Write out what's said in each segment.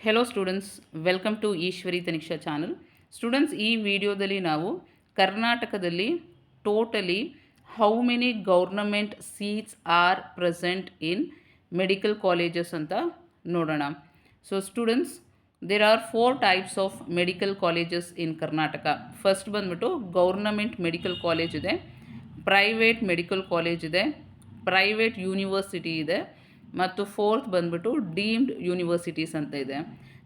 Hello students, welcome to Eshwari Taniksha channel. Students, ಈ ವಿಡಿಯೋದಲ್ಲಿ ನಾವು ಕರ್ನಾಟಕದಲ್ಲಿ totally how many government seats are present in medical colleges ಅಂತ ನೋಡೋಣ. So students, there are 4 types of medical colleges in Karnataka. First ಬಂದ್ಬಿಟ್ಟು government medical college ಇದೆ, private medical college ಇದೆ, private university ಇದೆ, ಮತ್ತು ಫೋರ್ತ್ ಬಂದ್ಬಿಟ್ಟು ಡೀಮ್ಡ್ ಯೂನಿವರ್ಸಿಟೀಸ್ ಅಂತ ಇದೆ.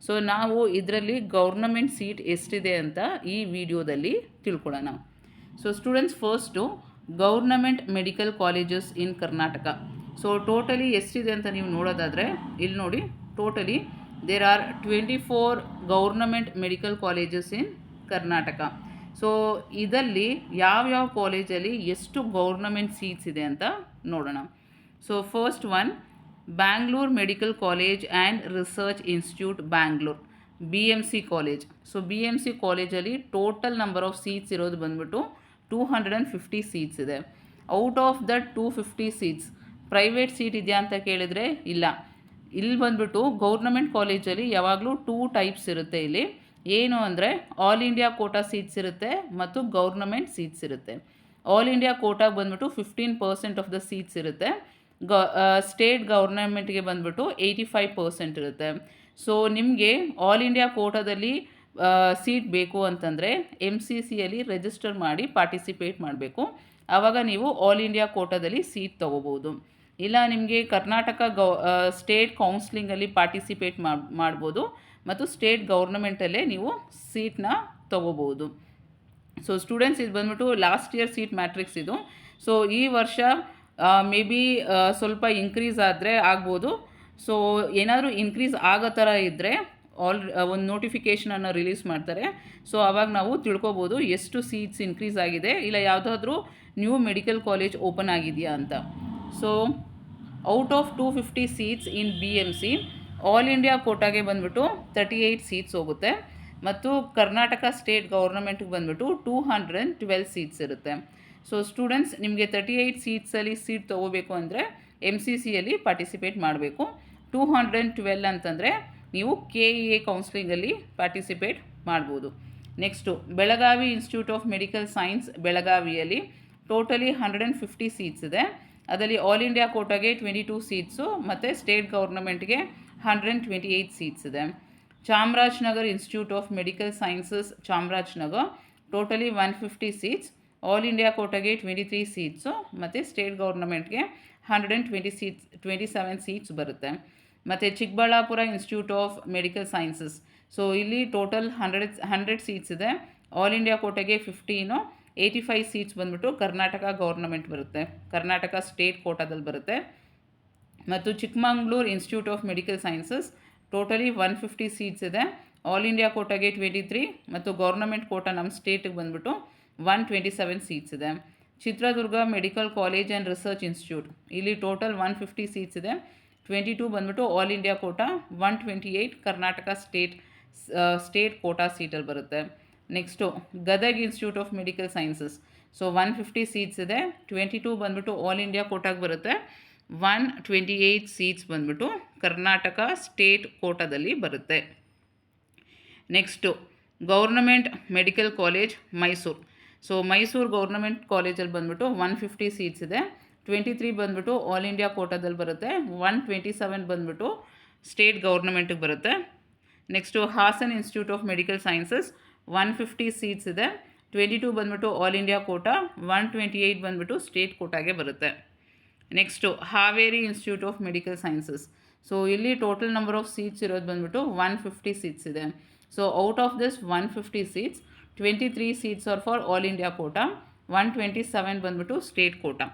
ಸೊ ನಾವು ಇದರಲ್ಲಿ ಗೌರ್ನಮೆಂಟ್ ಸೀಟ್ ಎಷ್ಟಿದೆ ಅಂತ ಈ ವಿಡಿಯೋದಲ್ಲಿ ತಿಳ್ಕೊಳ್ಳೋಣ. So students, first government medical colleges in Karnataka. So totally ಎಷ್ಟಿದೆ ಅಂತ ನೀವು ನೋಡೋದಾದರೆ ಇಲ್ಲಿ ನೋಡಿ, totally there are 24 government medical colleges in Karnataka. So ಇದರಲ್ಲಿ ಯಾವ್ಯಾವ ಕಾಲೇಜಲ್ಲಿ ಎಷ್ಟು ಗೌರ್ನಮೆಂಟ್ ಸೀಟ್ಸ್ ಇದೆ ಅಂತ ನೋಡೋಣ. So first one, Bangalore medical college and research institute Bangalore, BMC college. So BMC ಕಾಲೇಜಲ್ಲಿ ಟೋಟಲ್ ನಂಬರ್ ಆಫ್ ಸೀಟ್ಸ್ ಇರೋದು ಬಂದ್ಬಿಟ್ಟು 250 ಸೀಟ್ಸ್ ಇದೆ. Out of that 250 seats private seat ಇದೆಯಾ ಅಂತ ಕೇಳಿದರೆ ಇಲ್ಲ. ಇಲ್ಲಿ ಬಂದ್ಬಿಟ್ಟು ಗೌರ್ನಮೆಂಟ್ ಕಾಲೇಜಲ್ಲಿ ಯಾವಾಗಲೂ 2 ಟೈಪ್ಸ್ ಇರುತ್ತೆ. ಇಲ್ಲಿ ಏನು ಅಂದರೆ ಆಲ್ ಇಂಡಿಯಾ ಕೋಟಾ ಸೀಟ್ಸ್ ಇರುತ್ತೆ ಮತ್ತು ಗೌರ್ನಮೆಂಟ್ ಸೀಟ್ಸ್ ಇರುತ್ತೆ. ಆಲ್ ಇಂಡಿಯಾ ಕೋಟಾಗೆ ಬಂದ್ಬಿಟ್ಟು 15% ಆಫ್ ದ ಸೀಟ್ಸ್ ಇರುತ್ತೆ. ಸ್ಟೇಟ್ ಗೌರ್ನಮೆಂಟ್ಗೆ ಬಂದ್ಬಿಟ್ಟು 85% ಇರುತ್ತೆ. ಸೊ ನಿಮಗೆ ಆಲ್ ಇಂಡಿಯಾ ಕೋಟಾದಲ್ಲಿ ಸೀಟ್ ಬೇಕು ಅಂತಂದರೆ MCCಯಲ್ಲಿ ರಿಜಿಸ್ಟರ್ ಮಾಡಿ ಪಾರ್ಟಿಸಿಪೇಟ್ ಮಾಡಬೇಕು. ಆವಾಗ ನೀವು ಆಲ್ ಇಂಡಿಯಾ ಕೋಟಾದಲ್ಲಿ ಸೀಟ್ ತೊಗೋಬೋದು. ಇಲ್ಲ ನಿಮಗೆ ಕರ್ನಾಟಕ ಸ್ಟೇಟ್ ಕೌನ್ಸ್ಲಿಂಗಲ್ಲಿ ಪಾರ್ಟಿಸಿಪೇಟ್ ಮಾಡ್ಬೋದು ಮತ್ತು ಸ್ಟೇಟ್ ಗೌರ್ನಮೆಂಟಲ್ಲೇ ನೀವು ಸೀಟ್ನ ತೊಗೋಬೋದು. ಸೊ ಸ್ಟೂಡೆಂಟ್ಸ್, ಇದು ಬಂದ್ಬಿಟ್ಟು ಲಾಸ್ಟ್ ಇಯರ್ ಸೀಟ್ ಮ್ಯಾಟ್ರಿಕ್ಸ್ ಇದು. ಸೊ ಈ ವರ್ಷ ಮೇ ಬಿ ಸ್ವಲ್ಪ ಇನ್ಕ್ರೀಸ್ ಆದರೆ ಆಗ್ಬೋದು. ಸೊ ಏನಾದರೂ ಇನ್ಕ್ರೀಸ್ ಆಗೋ ಥರ ಇದ್ದರೆ ಒಂದು ನೋಟಿಫಿಕೇಷನನ್ನು ರಿಲೀಸ್ ಮಾಡ್ತಾರೆ. ಸೊ ಆವಾಗ ನಾವು ತಿಳ್ಕೊಬೋದು ಎಷ್ಟು ಸೀಟ್ಸ್ ಇನ್ಕ್ರೀಸ್ ಆಗಿದೆ, ಇಲ್ಲ ಯಾವುದಾದ್ರೂ ನ್ಯೂ ಮೆಡಿಕಲ್ ಕಾಲೇಜ್ ಓಪನ್ ಆಗಿದೆಯಾ ಅಂತ. So out of 250 seats in BMC, all India ಕೋಟಾಗೆ ಬಂದ್ಬಿಟ್ಟು 38 ಸೀಟ್ಸ್ ಹೋಗುತ್ತೆ ಮತ್ತು ಕರ್ನಾಟಕ ಸ್ಟೇಟ್ ಗೌರ್ನಮೆಂಟ್ಗೆ ಬಂದ್ಬಿಟ್ಟು 212 ಸೀಟ್ಸ್ ಇರುತ್ತೆ. ಸೊ ಸ್ಟೂಡೆಂಟ್ಸ್, ನಿಮಗೆ 38 ಸೀಟ್ಸಲ್ಲಿ ಸೀಟ್ ತೊಗೋಬೇಕು ಅಂದರೆ MCCಯಲ್ಲಿ ಪಾರ್ಟಿಸಿಪೇಟ್ ಮಾಡಬೇಕು. 212 ಅಂತಂದರೆ ನೀವು KEA ಕೌನ್ಸ್ಲಿಂಗಲ್ಲಿ ಪಾರ್ಟಿಸಿಪೇಟ್ ಮಾಡ್ಬೋದು. Next Belagavi institute of medical science ಬೆಳಗಾವಿಯಲ್ಲಿ ಟೋಟಲಿ 150 ಸೀಟ್ಸ್ ಇದೆ. ಅದರಲ್ಲಿ ಆಲ್ ಇಂಡಿಯಾ ಕೋಟಾಗೆ 22 ಸೀಟ್ಸು ಮತ್ತು ಸ್ಟೇಟ್ ಗೌರ್ನಮೆಂಟ್ಗೆ 128 ಸೀಟ್ಸ್ ಇದೆ. Chamarajanagar institute of medical sciences Chamarajanagar totally 150 seats, all India ಕೋಟಾಗೆ 23 ಸೀಟ್ಸು ಮತ್ತು ಸ್ಟೇಟ್ ಗೌರ್ನಮೆಂಟ್ಗೆ 127 ಸೀಟ್ಸ್ ಬರುತ್ತೆ. ಮತ್ತು Chikkaballapura institute of medical sciences, so ಇಲ್ಲಿ ಟೋಟಲ್ 100 ಸೀಟ್ಸ್ ಇದೆ. ಆಲ್ ಇಂಡಿಯಾ ಕೋಟಾಗೆ 15, 85 ಸೀಟ್ಸ್ ಬಂದ್ಬಿಟ್ಟು ಕರ್ನಾಟಕ ಗೌರ್ನಮೆಂಟ್ ಬರುತ್ತೆ, ಕರ್ನಾಟಕ ಸ್ಟೇಟ್ ಕೋಟಾದಲ್ಲಿ ಬರುತ್ತೆ. ಮತ್ತು Chikmagalur institute of medical sciences totally 150 seats ಇದೆ. ಆಲ್ ಇಂಡಿಯಾ ಕೋಟಾಗೆ 23 ಮತ್ತು ಗೌರ್ನಮೆಂಟ್ ಕೋಟಾ ನಮ್ಮ ಸ್ಟೇಟಿಗೆ ಬಂದ್ಬಿಟ್ಟು 127 ಸೀಟ್ಸ್ ಇದೆ. Chitradurga medical college and research institute, ಇಲ್ಲಿ ಟೋಟಲ್ 150 ಸೀಟ್ಸ್ ಇದೆ. 22 ಬಂದ್ಬಿಟ್ಟು all India quota, 128 Karnataka state quota ಸೀಟಲ್ಲಿ ಬರುತ್ತೆ. Next Gadag institute of medical sciences, so 150 seats ಇದೆ. 22 ಬಂದ್ಬಿಟ್ಟು ಆಲ್ ಇಂಡಿಯಾ ಕೋಟಾಗೆ ಬರುತ್ತೆ, 128 ಸೀಟ್ಸ್ ಬಂದ್ಬಿಟ್ಟು ಕರ್ನಾಟಕ ಸ್ಟೇಟ್ ಕೋಟಾದಲ್ಲಿ ಬರುತ್ತೆ. Next government medical college Mysuru, so Mysuru government ಕಾಲೇಜಲ್ಲಿ ಬಂದ್ಬಿಟ್ಟು 150 ಸೀಟ್ಸ್ ಇದೆ. 23 ಬಂದ್ಬಿಟ್ಟು ಆಲ್ ಇಂಡಿಯಾ ಕೋಟಾದಲ್ಲಿ ಬರುತ್ತೆ, 127 ಬಂದ್ಬಿಟ್ಟು ಸ್ಟೇಟ್ ಗೌರ್ನಮೆಂಟಿಗೆ ಬರುತ್ತೆ. Next Hassan institute of medical sciences 150 seats ಇದೆ. 22 ಬಂದ್ಬಿಟ್ಟು ಆಲ್ ಇಂಡಿಯಾ ಕೋಟಾ, 128 ಬಂದ್ಬಿಟ್ಟು ಸ್ಟೇಟ್ ಕೋಟಾಗೆ ಬರುತ್ತೆ. Next Haveri institute of medical sciences, so ಇಲ್ಲಿ ಟೋಟಲ್ ನಂಬರ್ ಆಫ್ ಸೀಟ್ಸ್ ಇರೋದು ಬಂದ್ಬಿಟ್ಟು 150 ಸೀಟ್ಸ್ ಇದೆ. So out of this 150 seats 23 seats are for all India quota, 127 ಬಂದ್ಬಿಟ್ಟು state quota.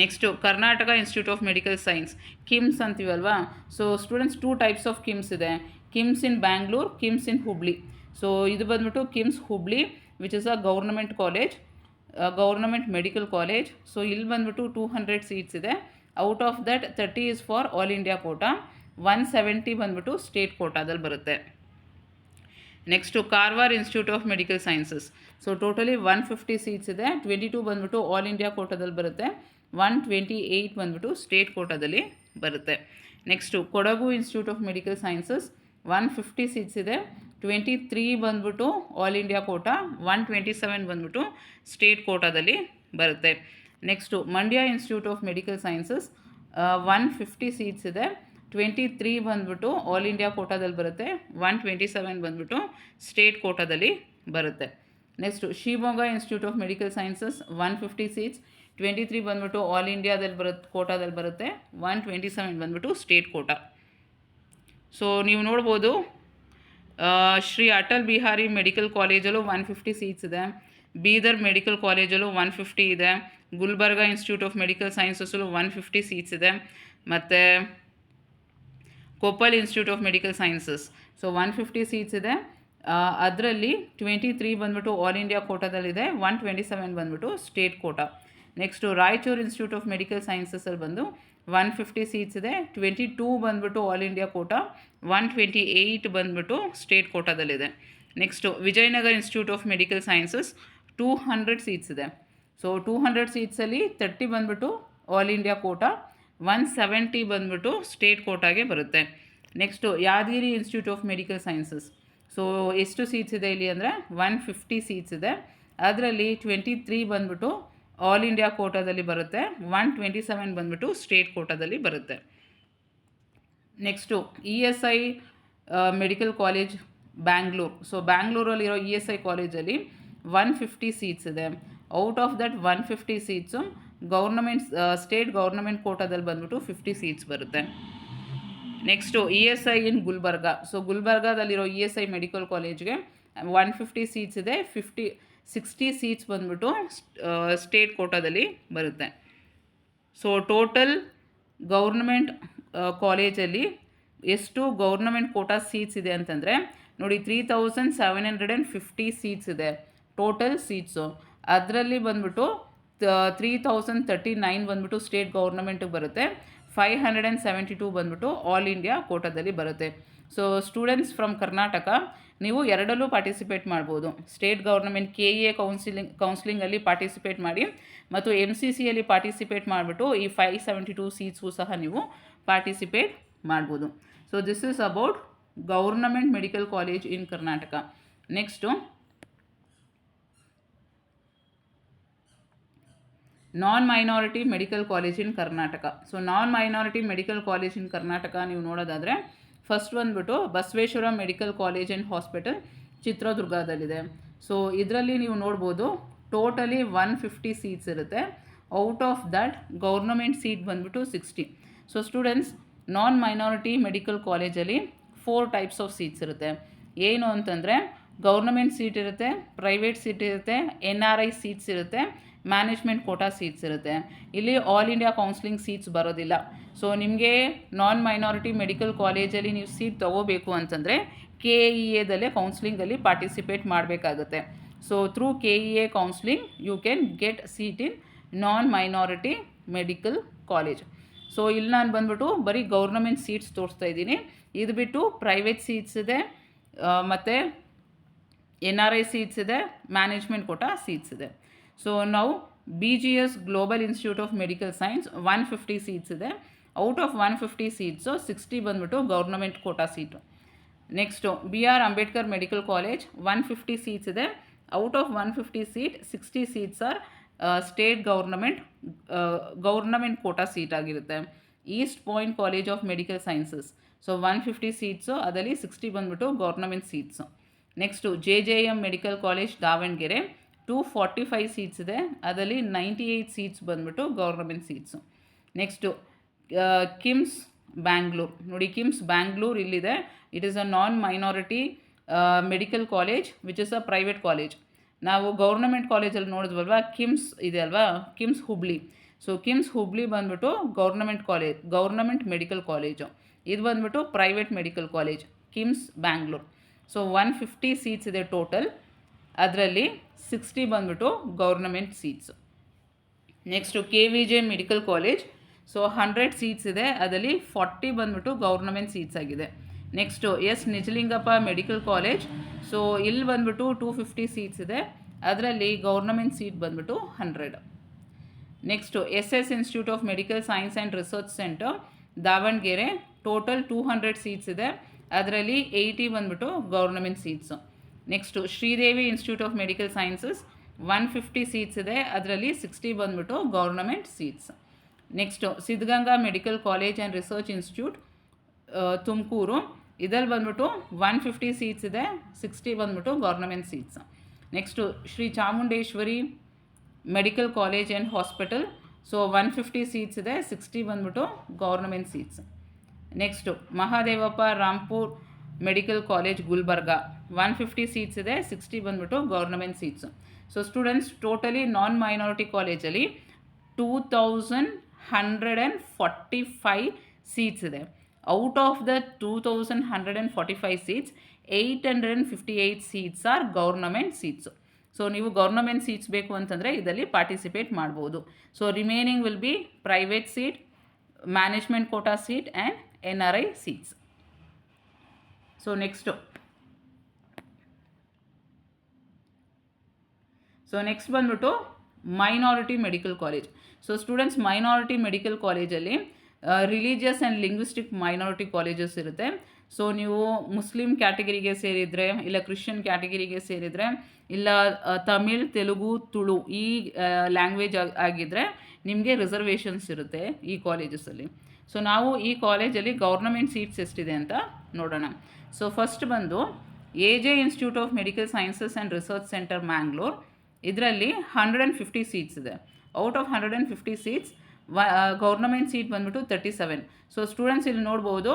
Next Karnataka institute of medical science, KIMS ಅಂತೀವಲ್ವಾ. So students, 2 types of KIMS ಇದೆ, KIMS in Bangalore, KIMS in Hubli. So ಇದು ಬಂದ್ಬಿಟ್ಟು KIMS Hubli which is a government college, government medical college. So ಇಲ್ಲಿ ಬಂದ್ಬಿಟ್ಟು 200 seats ಇದೆ. Out of that 30 is for all India Kota, 170 ಬಂದ್ಬಿಟ್ಟು state ಕೋಟಾದಲ್ಲಿ ಬರುತ್ತೆ. Next Karwar institute of medical sciences, so totally 150 seats ಇದೆ. 22 ಬಂದ್ಬಿಟ್ಟು ಆಲ್ ಇಂಡಿಯಾ ಕೋಟಾದಲ್ಲಿ ಬರುತ್ತೆ, 128 ಬಂದ್ಬಿಟ್ಟು ಸ್ಟೇಟ್ ಕೋಟಾದಲ್ಲಿ ಬರುತ್ತೆ. Next Kodagu institute of medical sciences 150 seats ಇದೆ. 23 ಬಂದ್ಬಿಟ್ಟು ಆಲ್ ಇಂಡಿಯಾ ಕೋಟಾ, 127 ಬಂದ್ಬಿಟ್ಟು ಸ್ಟೇಟ್ ಕೋಟಾದಲ್ಲಿ ಬರುತ್ತೆ. Next Mandya institute of medical sciences 150 seats ಇದೆ. 23 ಬಂದ್ಬಿಟ್ಟು ಆಲ್ ಇಂಡಿಯಾ ಕೋಟಾದಲ್ಲಿ ಬರುತ್ತೆ, 127 ಬಂದ್ಬಿಟ್ಟು ಸ್ಟೇಟ್ ಕೋಟಾದಲ್ಲಿ ಬರುತ್ತೆ. Next Shivamogga institute of medical sciences 150 seats, 23 ಬಂದ್ಬಿಟ್ಟು ಆಲ್ ಇಂಡಿಯಾದಲ್ಲಿ ಕೋಟಾದಲ್ಲಿ ಬರುತ್ತೆ, 127 ಬಂದ್ಬಿಟ್ಟು ಸ್ಟೇಟ್ ಕೋಟಾ. ಸೊ ನೀವು ನೋಡ್ಬೋದು ಶ್ರೀ ಅಟಲ್ ಬಿಹಾರಿ ಮೆಡಿಕಲ್ ಕಾಲೇಜಲ್ಲೂ 150 ಸೀಟ್ಸ್ ಇದೆ, ಬೀದರ್ ಮೆಡಿಕಲ್ ಕಾಲೇಜಲ್ಲೂ 150 ಇದೆ, ಗುಲ್ಬರ್ಗಾ ಇನ್ಸ್ಟಿಟ್ಯೂಟ್ ಆಫ್ ಮೆಡಿಕಲ್ ಸೈನ್ಸಸ್ಸಲ್ಲೂ 150 ಸೀಟ್ಸ್ ಇದೆ, ಮತ್ತು Koppal institute of medical sciences so 150 seats ಇದೆ. ಅದರಲ್ಲಿ 23 ಬಂದ್ಬಿಟ್ಟು ಆಲ್ ಇಂಡಿಯಾ ಕೋಟಾದಲ್ಲಿದೆ, 127 ಬಂದ್ಬಿಟ್ಟು state quota. Next Raichur institute of medical ಸೈನ್ಸಸ್ಸಲ್ಲಿ ಬಂದು 150 ಸೀಟ್ಸ್ ಇದೆ, 22 ಬಂದ್ಬಿಟ್ಟು ಆಲ್ ಇಂಡಿಯಾ ಕೋಟಾ, 128 ಬಂದ್ಬಿಟ್ಟು ಸ್ಟೇಟ್ ಕೋಟಾದಲ್ಲಿದೆ. Next Vijayanagara institute of medical sciences 200 seats ಇದೆ. ಸೊ 200 ಸೀಟ್ಸಲ್ಲಿ 30 ಬಂದ್ಬಿಟ್ಟು ಆಲ್ ಇಂಡಿಯಾ ಕೋಟಾ, 170 ಬಂದ್ಬಿಟ್ಟು ಸ್ಟೇಟ್ ಕೋಟಾಗೆ ಬರುತ್ತೆ. Next Yadgir institute of medical sciences so ಎಷ್ಟು ಸೀಟ್ಸ್ ಇದೆ ಇಲ್ಲಿ ಅಂದರೆ 150 ಸೀಟ್ಸ್ ಇದೆ. ಅದರಲ್ಲಿ 23 ಬಂದ್ಬಿಟ್ಟು ಆಲ್ ಇಂಡಿಯಾ ಕೋಟಾದಲ್ಲಿ ಬರುತ್ತೆ, 127 ಬಂದ್ಬಿಟ್ಟು ಸ್ಟೇಟ್ ಕೋಟಾದಲ್ಲಿ ಬರುತ್ತೆ. Next ESI medical college Bangalore. So ಬ್ಯಾಂಗ್ಳೂರಲ್ಲಿರೋ ESI ಕಾಲೇಜಲ್ಲಿ 150 ಸೀಟ್ಸ್ ಇದೆ. Out of that 150 seats government state government ಕೋಟಾದಲ್ಲಿ ಬಂದ್ಬಿಟ್ಟು 50 ಸೀಟ್ಸ್ ಬರುತ್ತೆ. Next ESI in Gulbarga. So ಗುಲ್ಬರ್ಗಾದಲ್ಲಿರೋ ESI ಮೆಡಿಕಲ್ ಕಾಲೇಜ್ಗೆ 150 ಸೀಟ್ಸ್ ಇದೆ, 60 ಸೀಟ್ಸ್ ಬಂದ್ಬಿಟ್ಟು ಸ್ಟೇಟ್ ಕೋಟಾದಲ್ಲಿ ಬರುತ್ತೆ. ಸೊ ಟೋಟಲ್ ಗೌರ್ನಮೆಂಟ್ ಕಾಲೇಜಲ್ಲಿ ಎಷ್ಟು ಗೌರ್ನಮೆಂಟ್ ಕೋಟಾ ಸೀಟ್ಸ್ ಇದೆ ಅಂತಂದರೆ ನೋಡಿ 3750 ಸೀಟ್ಸ್ ಇದೆ ಟೋಟಲ್ ಸೀಟ್ಸು. ಅದರಲ್ಲಿ ಬಂದ್ಬಿಟ್ಟು 3039 ಬಂದ್ಬಿಟ್ಟು ಸ್ಟೇಟ್ ಗೌರ್ನಮೆಂಟಿಗೆ ಬರುತ್ತೆ, 572 ಬಂದ್ಬಿಟ್ಟು ಆಲ್ ಇಂಡಿಯಾ ಕೋಟಾದಲ್ಲಿ ಬರುತ್ತೆ. ಸೊ ಸ್ಟೂಡೆಂಟ್ಸ್ ಫ್ರಮ್ ಕರ್ನಾಟಕ ನೀವು ಎರಡಲ್ಲೂ ಪಾರ್ಟಿಸಿಪೇಟ್ ಮಾಡ್ಬೋದು. ಸ್ಟೇಟ್ ಗೌರ್ನಮೆಂಟ್ KEA ಕೌನ್ಸಿಲಿಂಗಲ್ಲಿ ಪಾರ್ಟಿಸಿಪೇಟ್ ಮಾಡಿ ಮತ್ತು MCCಯಲ್ಲಿ ಪಾರ್ಟಿಸಿಪೇಟ್ ಮಾಡಿಬಿಟ್ಟು ಈ 572 ಸೀಟ್ಸ್ಗೂ ಸಹ ನೀವು ಪಾರ್ಟಿಸಿಪೇಟ್ ಮಾಡ್ಬೋದು. So this is about government medical college in Karnataka. Next non minority medical college in Karnataka. So non minority medical college in Karnataka ನೀವು ನೋಡೋದಾದರೆ ಫಸ್ಟ್ ಬಂದ್ಬಿಟ್ಟು Basaveshwara medical college and hospital ಚಿತ್ರದುರ್ಗದಲ್ಲಿದೆ. ಸೊ ಇದರಲ್ಲಿ ನೀವು ನೋಡ್ಬೋದು ಟೋಟಲಿ 150 ಸೀಟ್ಸ್ ಇರುತ್ತೆ. Out of that government seat ಬಂದ್ಬಿಟ್ಟು 60. So students non minority medical ಕಾಲೇಜಲ್ಲಿ 4 ಟೈಪ್ಸ್ ಆಫ್ ಸೀಟ್ಸ್ ಇರುತ್ತೆ. ಏನು ಅಂತಂದರೆ ಗೌರ್ನಮೆಂಟ್ ಸೀಟ್ ಇರುತ್ತೆ, ಪ್ರೈವೇಟ್ ಸೀಟ್ ಇರುತ್ತೆ, NRI ಸೀಟ್ಸ್ ಇರುತ್ತೆ, ಮ್ಯಾನೇಜ್ಮೆಂಟ್ ಕೋಟಾ ಸೀಟ್ಸ್ ಇರುತ್ತೆ. ಇಲ್ಲಿ ಆಲ್ ಇಂಡಿಯಾ ಕೌನ್ಸಿಲಿಂಗ್ ಸೀಟ್ಸ್ ಬರೋದಿಲ್ಲ. ಸೊ ನಿಮಗೆ ನಾನ್ ಮೈನಾರಿಟಿ ಮೆಡಿಕಲ್ ಕಾಲೇಜಲ್ಲಿ ನೀವು ಸೀಟ್ ತೊಗೋಬೇಕು ಅಂತಂದರೆ KEAದಲ್ಲೇ ಕೌನ್ಸಿಲಿಂಗಲ್ಲಿ ಪಾರ್ಟಿಸಿಪೇಟ್ ಮಾಡಬೇಕಾಗುತ್ತೆ. So through KEA counselling you can get seat in non minority medical college. So ಇಲ್ಲಿ ನಾನು ಬಂದ್ಬಿಟ್ಟು ಬರೀ ಗೌರ್ನಮೆಂಟ್ ಸೀಟ್ಸ್ ತೋರಿಸ್ತಾ ಇದ್ದೀನಿ. ಇದು ಬಿಟ್ಟು ಪ್ರೈವೇಟ್ ಸೀಟ್ಸ್ ಇದೆ, ಮತ್ತು NRI ಸೀಟ್ಸ್ ಇದೆ, ಮ್ಯಾನೇಜ್ಮೆಂಟ್ ಕೋಟಾ ಸೀಟ್ಸ್ ಇದೆ. ಸೊ ನಾವು BGS global institute of medical science 150 seats ಇದೆ. ಔಟ್ ಆಫ್ 150 ಸೀಟ್ಸು 60 ಬಂದ್ಬಿಟ್ಟು government quota seat. Next BR Ambedkar medical college 150 seats ಇದೆ. Out of 150 seat 60 seats are state government quota seat ಆಗಿರುತ್ತೆ. East point college of medical sciences so 150 seats, ಅದರಲ್ಲಿ 60 ಬಂದ್ಬಿಟ್ಟು government seats. Next JJM medical college Davanagere 245 seats ಇದೆ. ಅದರಲ್ಲಿ 98 seats ಬಂದ್ಬಿಟ್ಟು government seats. Next KIMS Bangalore. ನೋಡಿ KIMS Bangalore ಇಲ್ಲಿದೆ. It is a non minority medical college which is a private college. ನಾವು government ಕಾಲೇಜಲ್ಲಿ ನೋಡಿದ್ವಲ್ವ, KIMS ಇದೆ ಅಲ್ವಾ, KIMS Hubli. So KIMS Hubli ಬಂದ್ಬಿಟ್ಟು ಗೌರ್ನಮೆಂಟ್ ಮೆಡಿಕಲ್ ಕಾಲೇಜು. ಇದು ಬಂದ್ಬಿಟ್ಟು private medical college KIMS Bangalore. So 150 seats ಇದೆ ಟೋಟಲ್, ಅದರಲ್ಲಿ 60 ಬಂದ್ಬಿಟ್ಟು government seats. Next KVJ medical college. So 100 seats ಇದೆ, ಅದರಲ್ಲಿ 40 ಬಂದ್ಬಿಟ್ಟು ಗೌರ್ನಮೆಂಟ್ ಸೀಟ್ಸ್ ಆಗಿದೆ. Next S Nijalingappa medical college. So ಇಲ್ಲಿ ಬಂದ್ಬಿಟ್ಟು 250 ಸೀಟ್ಸ್ ಇದೆ, ಅದರಲ್ಲಿ ಗೌರ್ನಮೆಂಟ್ ಸೀಟ್ ಬಂದ್ಬಿಟ್ಟು 100. Next SS institute of medical science and research centre Davanagere total 200 seats ಇದೆ, ಅದರಲ್ಲಿ 80 ಬಂದ್ಬಿಟ್ಟು government seats. Next Sridevi institute of medical sciences 150 seats ಇದೆ, ಅದರಲ್ಲಿ 60 ಬಂದ್ಬಿಟ್ಟು government seats. Next Siddaganga medical college and research institute Tumakuru, ಇದರಲ್ಲಿ ಬಂದ್ಬಿಟ್ಟು 150 ಸೀಟ್ಸ್ ಇದೆ, 60 ಬಂದ್ಬಿಟ್ಟು government seats. Next Shri Chamundeshwari medical college and hospital, so 150 seats ಇದೆ, 60 ಬಂದ್ಬಿಟ್ಟು government seats. Next Mahadevappa Rampur medical college Gulbarga 150 seats ಇದೆ, 60 ಬಂದ್ಬಿಟ್ಟು government seats. So students totally non minority ಕಾಲೇಜಲ್ಲಿ 2145 seats ಇದೆ. Out of the 2145 seats 858 seats are government seats. So ನೀವು government seats ಬೇಕು ಅಂತಂದರೆ ಇದರಲ್ಲಿ ಪಾರ್ಟಿಸಿಪೇಟ್ ಮಾಡ್ಬೋದು. So remaining will be private seat, management quota seat and NRI seats. So next ಬಂದ್ಬಿಟ್ಟು minority medical college. So students minority medical ಕಾಲೇಜಲ್ಲಿ religious and linguistic minority colleges ಇರುತ್ತೆ. So ನೀವು Muslim ಕ್ಯಾಟಗರಿಗೆ ಸೇರಿದರೆ, ಇಲ್ಲ ಕ್ರಿಶ್ಚಿಯನ್ ಕ್ಯಾಟಗರಿಗೆ ಸೇರಿದರೆ, ಇಲ್ಲ ತಮಿಳ್, ತೆಲುಗು, ತುಳು ಈ ಲ್ಯಾಂಗ್ವೇಜ್ ಆಗಿದ್ದರೆ ನಿಮಗೆ ರಿಸರ್ವೇಷನ್ಸ್ ಇರುತ್ತೆ ಈ ಕಾಲೇಜಸಲ್ಲಿ. ಸೊ ನಾವು ಈ ಕಾಲೇಜಲ್ಲಿ ಗೌರ್ನಮೆಂಟ್ ಸೀಟ್ಸ್ ಎಷ್ಟಿದೆ ಅಂತ ನೋಡೋಣ. ಸೊ ಫಸ್ಟ್ ಬಂದು AJ institute of medical sciences and research centre Mangalore, ಇದರಲ್ಲಿ 150 ಸೀಟ್ಸ್ ಇದೆ. Out of 150 seats government seat ಬಂದ್ಬಿಟ್ಟು 37. ಸೊ ಸ್ಟೂಡೆಂಟ್ಸ್ ಇಲ್ಲಿ ನೋಡ್ಬೋದು,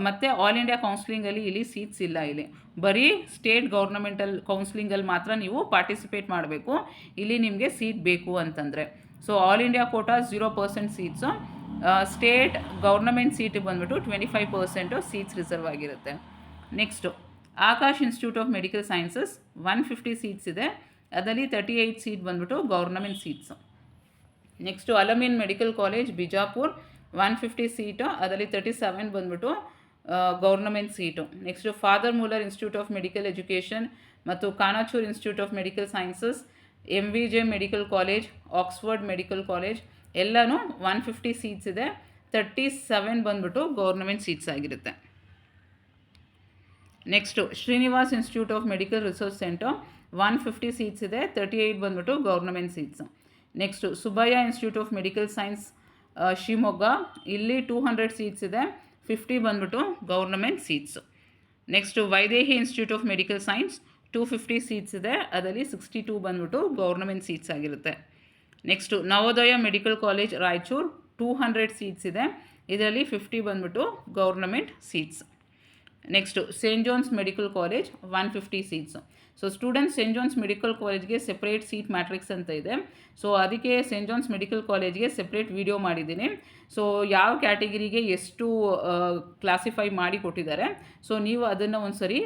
ಮತ್ತೆ ಆಲ್ ಇಂಡಿಯಾ ಕೌನ್ಸಿಲಿಂಗಲ್ಲಿ ಇಲ್ಲಿ ಸೀಟ್ಸ್ ಇಲ್ಲ. ಇಲ್ಲಿ ಬರೀ ಸ್ಟೇಟ್ ಗೌರ್ನಮೆಂಟಲ್ ಕೌನ್ಸಿಲಿಂಗಲ್ಲಿ ಮಾತ್ರ ನೀವು ಪಾರ್ಟಿಸಿಪೇಟ್ ಮಾಡಬೇಕು ಇಲ್ಲಿ ನಿಮಗೆ ಸೀಟ್ ಬೇಕು ಅಂತಂದರೆ. So all India quota 0% seats, state government ಸೀಟಿಗೆ ಬಂದ್ಬಿಟ್ಟು 25% ಸೀಟ್ಸ್ ರಿಸರ್ವ್ ಆಗಿರುತ್ತೆ. Next Akash institute of medical sciences 150 seats ಇದೆ, ಅದರಲ್ಲಿ 38 ಸೀಟ್ ಬಂದ್ಬಿಟ್ಟು government seats. Next Al Ameen medical college Bijapur 150 seat, ಅದರಲ್ಲಿ 37 ಬಂದ್ಬಿಟ್ಟು government seat. Next father Muller institute of medical education ಮತ್ತು Kanachur institute of medical sciences, MVJ medical college, Oxford medical college ಎಲ್ಲನೂ 150 seats ಇದೆ, 37 ಬಂದ್ಬಿಟ್ಟು government seats ಆಗಿರುತ್ತೆ. Next Srinivas institute of medical research centre 150 seats ಇದೆ, 38 ಬಂದ್ಬಿಟ್ಟು government seats. Next Subbaiah institute of medical science Shivamogga, ಇಲ್ಲಿ 200 seats ಇದೆ, 50 ಬಂದ್ಬಿಟ್ಟು government seats. Next Vaidehi institute of medical science 250 seats ಇದೆ, ಅದರಲ್ಲಿ 62 ಬಂದ್ಬಿಟ್ಟು ಗೌರ್ನಮೆಂಟ್ ಸೀಟ್ಸ್ ಆಗಿರುತ್ತೆ. Next Navodaya medical college Raichur 200 seats ಇದೆ, ಇದರಲ್ಲಿ 50 ಬಂದ್ಬಿಟ್ಟು government seats. Next saint John's medical college 150 seats. So students Saint John's medical ಕಾಲೇಜ್ಗೆ ಸೆಪ್ರೇಟ್ ಸೀಟ್ ಮ್ಯಾಟ್ರಿಕ್ಸ್ ಅಂತ ಇದೆ. ಸೊ ಅದಕ್ಕೆ ಸೇಂಟ್ ಜಾನ್ಸ್ ಮೆಡಿಕಲ್ ಕಾಲೇಜ್ಗೆ ಸೆಪ್ರೇಟ್ ವಿಡಿಯೋ ಮಾಡಿದ್ದೀನಿ. ಸೊ ಯಾವ ಕ್ಯಾಟಗಿರಿಗೆ ಎಷ್ಟು ಕ್ಲಾಸಿಫೈ ಮಾಡಿ ಕೊಟ್ಟಿದ್ದಾರೆ, ಸೊ ನೀವು ಅದನ್ನು ಒಂದು ಸರಿ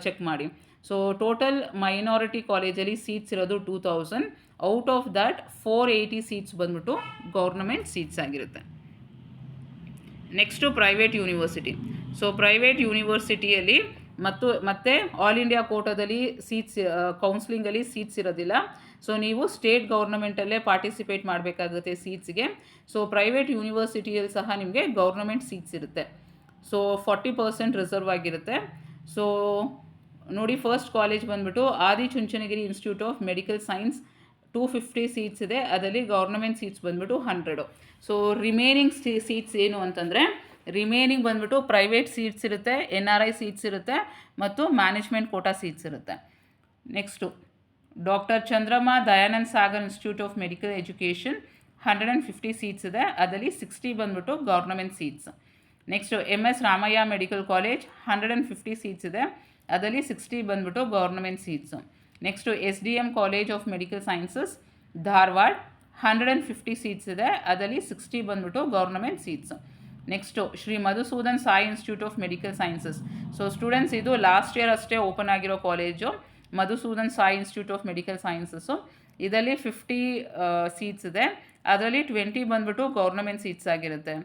ಚೆಕ್ ಮಾಡಿ. ಸೊ ಟೋಟಲ್ ಮೈನಾರಿಟಿ ಕಾಲೇಜಲ್ಲಿ ಸೀಟ್ಸ್ ಇರೋದು 2000, ಔಟ್ ಆಫ್ ದ್ಯಾಟ್ 480 ಸೀಟ್ಸ್ ಬಂದ್ಬಿಟ್ಟು ಗೌರ್ನಮೆಂಟ್ ಸೀಟ್ಸ್ ಆಗಿರುತ್ತೆ. Next private university. So private ಯೂನಿವರ್ಸಿಟಿಯಲ್ಲಿ ಮತ್ತೆ ಆಲ್ ಇಂಡಿಯಾ ಕೋಟಾದಲ್ಲಿ ಸೀಟ್ಸ್ ಕೌನ್ಸಿಲಿಂಗಲ್ಲಿ ಸೀಟ್ಸ್ ಇರೋದಿಲ್ಲ. ಸೊ ನೀವು ಸ್ಟೇಟ್ ಗೌರ್ನಮೆಂಟಲ್ಲೇ ಪಾರ್ಟಿಸಿಪೇಟ್ ಮಾಡಬೇಕಾಗುತ್ತೆ ಸೀಟ್ಸ್ಗೆ. ಸೊ ಪ್ರೈವೇಟ್ ಯೂನಿವರ್ಸಿಟಿಯಲ್ಲಿ ಸಹ ನಿಮಗೆ ಗೌರ್ನಮೆಂಟ್ ಸೀಟ್ಸ್ ಇರುತ್ತೆ. ಸೊ 40% ರಿಸರ್ವ್ ಆಗಿರುತ್ತೆ. ಸೊ ನೋಡಿ, ಫಸ್ಟ್ ಕಾಲೇಜ್ ಬಂದ್ಬಿಟ್ಟು Adichunchanagiri institute of medical science 250 seats ಇದೆ, ಅದರಲ್ಲಿ ಗೌರ್ನಮೆಂಟ್ ಸೀಟ್ಸ್ ಬಂದ್ಬಿಟ್ಟು 100. ಸೊ ರಿಮೈನಿಂಗ್ ಸೀಟ್ಸ್ ಏನು ಅಂತಂದರೆ, ರಿಮೈನಿಂಗ್ ಬಂದ್ಬಿಟ್ಟು ಪ್ರೈವೇಟ್ ಸೀಟ್ಸ್ ಇರುತ್ತೆ, NRI ಸೀಟ್ಸ್ ಇರುತ್ತೆ ಮತ್ತು ಮ್ಯಾನೇಜ್ಮೆಂಟ್ ಕೋಟಾ ಸೀಟ್ಸ್ ಇರುತ್ತೆ. Next doctor Chandramma Dayanand Sagar institute of medical education 150 seats ಇದೆ, ಅದರಲ್ಲಿ 60 ಬಂದ್ಬಿಟ್ಟು government seats. Next MS Ramaiah medical college 150 seats ಇದೆ, ಅದರಲ್ಲಿ 60 ಬಂದ್ಬಿಟ್ಟು government seats. Next SDM college of medical sciences Dharwad 150 seats ಇದೆ, ಅದರಲ್ಲಿ 60 ಬಂದ್ಬಿಟ್ಟು government seats. Next Shri Madhusudan Sai institute of medical sciences. So students ಇದು ಲಾಸ್ಟ್ ಇಯರ್ ಅಷ್ಟೇ ಓಪನ್ ಆಗಿರೋ college, Madhusudan Sai institute of medical sciences. ಇದರಲ್ಲಿ 50 ಸೀಟ್ಸ್ ಇದೆ, ಅದರಲ್ಲಿ 20 ಬಂದ್ಬಿಟ್ಟು ಗೌರ್ನಮೆಂಟ್ ಸೀಟ್ಸ್ ಆಗಿರುತ್ತೆ.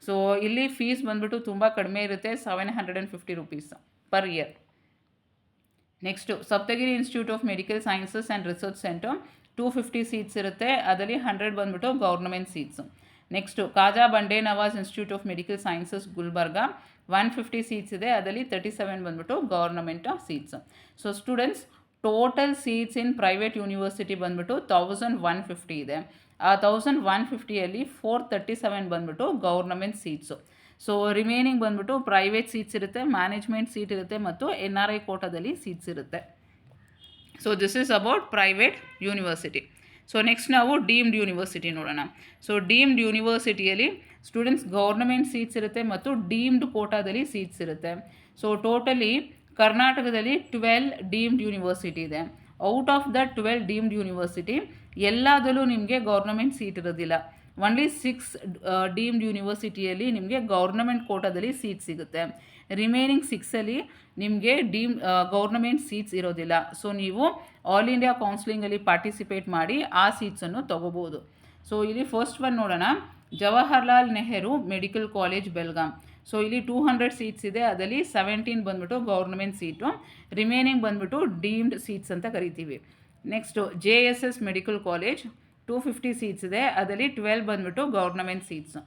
ಸೊ ಇಲ್ಲಿ ಫೀಸ್ ಬಂದ್ಬಿಟ್ಟು ತುಂಬ ಕಡಿಮೆ ಇರುತ್ತೆ, 750 rupees per year. Next Saptagiri institute of medical sciences and research centre 250 seats ಇರುತ್ತೆ, ಅದರಲ್ಲಿ 100 ಬಂದ್ಬಿಟ್ಟು ಗೌರ್ನಮೆಂಟ್ ಸೀಟ್ಸು. ನೆಕ್ಸ್ಟು ಕಾಜಾ ಬಂಡೆ Nawaz institute of medical sciences Gulbarga 150 seats ಇದೆ, ಅದರಲ್ಲಿ 37 ಬಂದ್ಬಿಟ್ಟು government seats. So students, total seats in private university ಬಂದ್ಬಿಟ್ಟು 1150 ಇದೆ. ಆ 1150ಯಲ್ಲಿ 437 ಬಂದ್ಬಿಟ್ಟು ಗೌರ್ನಮೆಂಟ್ ಸೀಟ್ಸು. ಸೊ ರಿಮೈನಿಂಗ್ ಬಂದ್ಬಿಟ್ಟು ಪ್ರೈವೇಟ್ ಸೀಟ್ಸ್ ಇರುತ್ತೆ, ಮ್ಯಾನೇಜ್ಮೆಂಟ್ ಸೀಟ್ ಇರುತ್ತೆ ಮತ್ತು NRI ಕೋಟಾದಲ್ಲಿ ಸೀಟ್ಸ್ ಇರುತ್ತೆ. So this is about private university. So next ನಾವು ಡೀಮ್ಡ್ ಯೂನಿವರ್ಸಿಟಿ ನೋಡೋಣ. ಸೊ ಡೀಮ್ಡ್ ಯೂನಿವರ್ಸಿಟಿಯಲ್ಲಿ ಸ್ಟೂಡೆಂಟ್ಸ್ ಗೌರ್ನಮೆಂಟ್ ಸೀಟ್ಸ್ ಇರುತ್ತೆ ಮತ್ತು ಡೀಮ್ಡ್ ಕೋಟಾದಲ್ಲಿ ಸೀಟ್ಸ್ ಇರುತ್ತೆ. ಸೊ ಟೋಟಲಿ ಕರ್ನಾಟಕದಲ್ಲಿ 12 ಡೀಮ್ಡ್ ಯೂನಿವರ್ಸಿಟಿ ಇದೆ. Out of the 12 deemed university ಎಲ್ಲದಲ್ಲೂ ನಿಮಗೆ ಗೌರ್ನಮೆಂಟ್ ಸೀಟ್ ಇರೋದಿಲ್ಲ. ಒನ್ಲಿ 6 ಡೀಮ್ಡ್ ಯೂನಿವರ್ಸಿಟಿಯಲ್ಲಿ ನಿಮಗೆ ಗೌರ್ನಮೆಂಟ್ ಕೋಟಾದಲ್ಲಿ ಸೀಟ್ ಸಿಗುತ್ತೆ. ರಿಮೈನಿಂಗ್ 6ಅಲ್ಲಿ ನಿಮಗೆ ಗೌರ್ನಮೆಂಟ್ ಸೀಟ್ಸ್ ಇರೋದಿಲ್ಲ. ಸೊ ನೀವು ಆಲ್ ಇಂಡಿಯಾ ಕೌನ್ಸಿಲಿಂಗಲ್ಲಿ ಪಾರ್ಟಿಸಿಪೇಟ್ ಮಾಡಿ ಆ ಸೀಟ್ಸನ್ನು ತೊಗೋಬೋದು. ಸೊ ಇಲ್ಲಿ ಫಸ್ಟ್ ಒನ್ ನೋಡೋಣ, Jawaharlal Nehru medical college Belgaum. So ಇಲ್ಲಿ 200 ಸೀಟ್ಸ್ ಇದೆ, ಅದರಲ್ಲಿ 17 ಬಂದ್ಬಿಟ್ಟು ಗೌರ್ನಮೆಂಟ್ ಸೀಟು, ರಿಮೈನಿಂಗ್ ಬಂದ್ಬಿಟ್ಟು ಡೀಮ್ಡ್ ಸೀಟ್ಸ್ ಅಂತ ಕರಿತೀವಿ. Next JSS medical college 250 seats ಇದೆ, ಅದರಲ್ಲಿ 12 ಬಂದ್ಬಿಟ್ಟು government seats.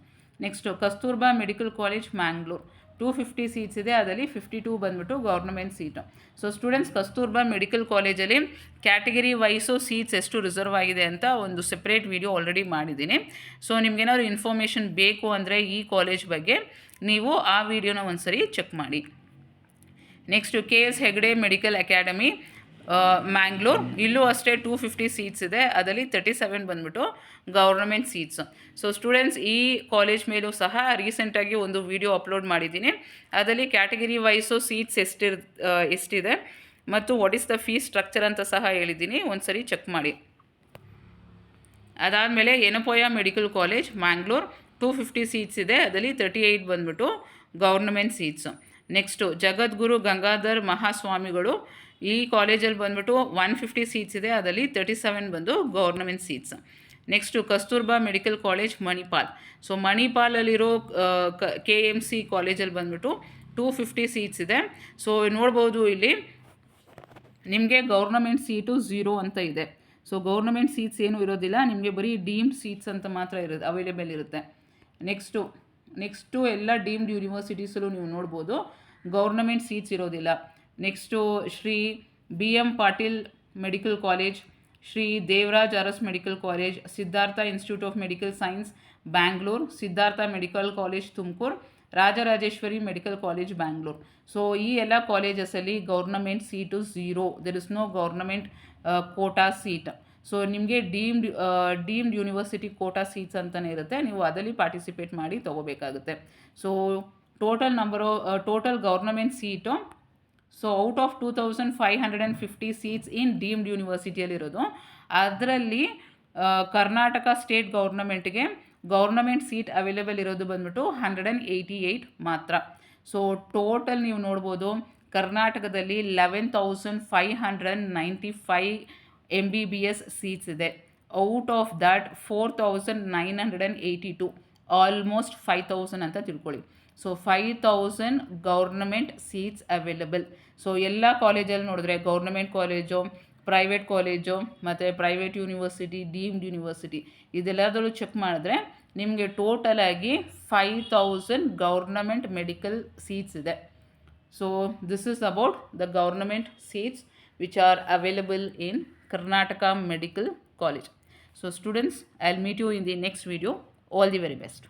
Next Kasturba medical college Mangalore 250 seats ಇದೆ, ಅದರಲ್ಲಿ 52 ಬಂದ್ಬಿಟ್ಟು government seat. So students, Kasturba medical ಕಾಲೇಜಲ್ಲಿ ಕ್ಯಾಟಗರಿ ವೈಸು ಸೀಟ್ಸ್ ಎಷ್ಟು ರಿಸರ್ವ್ ಆಗಿದೆ ಅಂತ ಒಂದು ಸೆಪ್ರೇಟ್ ವಿಡಿಯೋ ಆಲ್ರೆಡಿ ಮಾಡಿದ್ದೀನಿ. ಸೊ ನಿಮ್ಗೇನಾದ್ರು ಇನ್ಫಾರ್ಮೇಷನ್ ಬೇಕು ಅಂದರೆ ಈ ಕಾಲೇಜ್ ಬಗ್ಗೆ ನೀವು ಆ ವಿಡಿಯೋನ ಒಂದ್ಸರಿ ಚೆಕ್ ಮಾಡಿ. Next KS Hegde medical academy Mangalore, ಇಲ್ಲೂ ಅಷ್ಟೇ 250 ಸೀಟ್ಸ್ ಇದೆ, ಅದರಲ್ಲಿ 37 ಬಂದ್ಬಿಟ್ಟು ಗೌರ್ನಮೆಂಟ್ ಸೀಟ್ಸ್. ಸೊ ಸ್ಟೂಡೆಂಟ್ಸ್, ಈ ಕಾಲೇಜ್ ಮೇಲೂ ಸಹ ರೀಸೆಂಟಾಗಿ ಒಂದು ವಿಡಿಯೋ ಅಪ್ಲೋಡ್ ಮಾಡಿದ್ದೀನಿ. ಅದರಲ್ಲಿ ಕ್ಯಾಟಗರಿ ವೈಸು ಸೀಟ್ಸ್ ಎಷ್ಟಿದೆ ಮತ್ತು what is the fees structure ಅಂತ ಸಹ ಹೇಳಿದ್ದೀನಿ, ಒಂದು ಸರಿ ಚೆಕ್ ಮಾಡಿ. ಅದಾದಮೇಲೆ Yenepoya medical college Mangalore 250 seats ಇದೆ, ಅದರಲ್ಲಿ 38 ಬಂದ್ಬಿಟ್ಟು ಗೌರ್ನಮೆಂಟ್ ಸೀಟ್ಸು. ನೆಕ್ಸ್ಟು ಜಗದ್ಗುರು ಗಂಗಾಧರ್ ಮಹಾಸ್ವಾಮಿಗಳು, ಈ ಕಾಲೇಜಲ್ಲಿ ಬಂದ್ಬಿಟ್ಟು 150 ಸೀಟ್ಸ್ ಇದೆ, ಅದರಲ್ಲಿ 37 ಬಂದು government seats. Next Kasturba medical college Manipal. So ಮಣಿಪಾಲಲ್ಲಿರೋ KMC ಕಾಲೇಜಲ್ಲಿ ಬಂದ್ಬಿಟ್ಟು 250 ಸೀಟ್ಸ್ ಇದೆ. ಸೊ ನೋಡ್ಬೋದು ಇಲ್ಲಿ ನಿಮಗೆ ಗೌರ್ನಮೆಂಟ್ ಸೀಟು 0 ಅಂತ ಇದೆ. ಸೊ ಗೌರ್ನಮೆಂಟ್ ಸೀಟ್ಸ್ ಏನೂ ಇರೋದಿಲ್ಲ, ನಿಮಗೆ ಬರೀ ಡೀಮ್ಡ್ ಸೀಟ್ಸ್ ಅಂತ ಮಾತ್ರ ಅವೈಲೇಬಲ್ ಇರುತ್ತೆ. ನೆಕ್ಸ್ಟು ಎಲ್ಲ ಡೀಮ್ಡ್ ಯೂನಿವರ್ಸಿಟೀಸಲ್ಲೂ ನೀವು ನೋಡ್ಬೋದು ಗೌರ್ನಮೆಂಟ್ ಸೀಟ್ಸ್ ಇರೋದಿಲ್ಲ. Next Shri BM Patil medical college, Shri Devaraj Urs medical college, Siddhartha institute of medical science Bangalore, Siddhartha medical college Tumakuru, Rajarajeshwari medical college Bangalore. So ಈ ಎಲ್ಲ ಕಾಲೇಜಸಲ್ಲಿ government seat 0, there is no government quota seat. So ನಿಮಗೆ ಡೀಮ್ಡ್ ಯೂನಿವರ್ಸಿಟಿ ಕೋಟಾ ಸೀಟ್ಸ್ ಅಂತಲೇ ಇರುತ್ತೆ, ನೀವು ಅದರಲ್ಲಿ ಪಾರ್ಟಿಸಿಪೇಟ್ ಮಾಡಿ ತೊಗೋಬೇಕಾಗುತ್ತೆ. So total government seat, so out of 2550 seats in deemed ಯೂನಿವರ್ಸಿಟಿಯಲ್ಲಿರೋದು, ಅದರಲ್ಲಿ ಕರ್ನಾಟಕ ಸ್ಟೇಟ್ ಗೌರ್ನಮೆಂಟ್ಗೆ ಗೌರ್ನಮೆಂಟ್ ಸೀಟ್ ಅವೈಲೇಬಲ್ ಇರೋದು ಬಂದ್ಬಿಟ್ಟು 188 ಮಾತ್ರ. ಸೊ ಟೋಟಲ್ ನೀವು ನೋಡ್ಬೋದು ಕರ್ನಾಟಕದಲ್ಲಿ 11,595 MBBS ಸೀಟ್ಸ್ ಇದೆ. ಔಟ್ ಆಫ್ ದ್ಯಾಟ್ 4,982, ಆಲ್ಮೋಸ್ಟ್ 5,000 ಅಂತ ತಿಳ್ಕೊಳ್ಳಿ. So 5,000 government seats available. So ಎಲ್ಲ ಕಾಲೇಜಲ್ಲಿ ನೋಡಿದ್ರೆ ಗೌರ್ನಮೆಂಟ್ ಕಾಲೇಜು, ಪ್ರೈವೇಟ್ ಕಾಲೇಜು ಮತ್ತು ಪ್ರೈವೇಟ್ ಯೂನಿವರ್ಸಿಟಿ, ಡೀಮ್ಡ್ ಯೂನಿವರ್ಸಿಟಿ ಇದೆಲ್ಲದರಲ್ಲೂ ಚೆಕ್ ಮಾಡಿದ್ರೆ ನಿಮಗೆ ಟೋಟಲಾಗಿ 5,000 ಗೌರ್ನಮೆಂಟ್ ಮೆಡಿಕಲ್ ಸೀಟ್ಸ್ ಇದೆ. So this is about the government seats which are available in Karnataka Medical College. So students, I'll meet you in the next video. All the very best.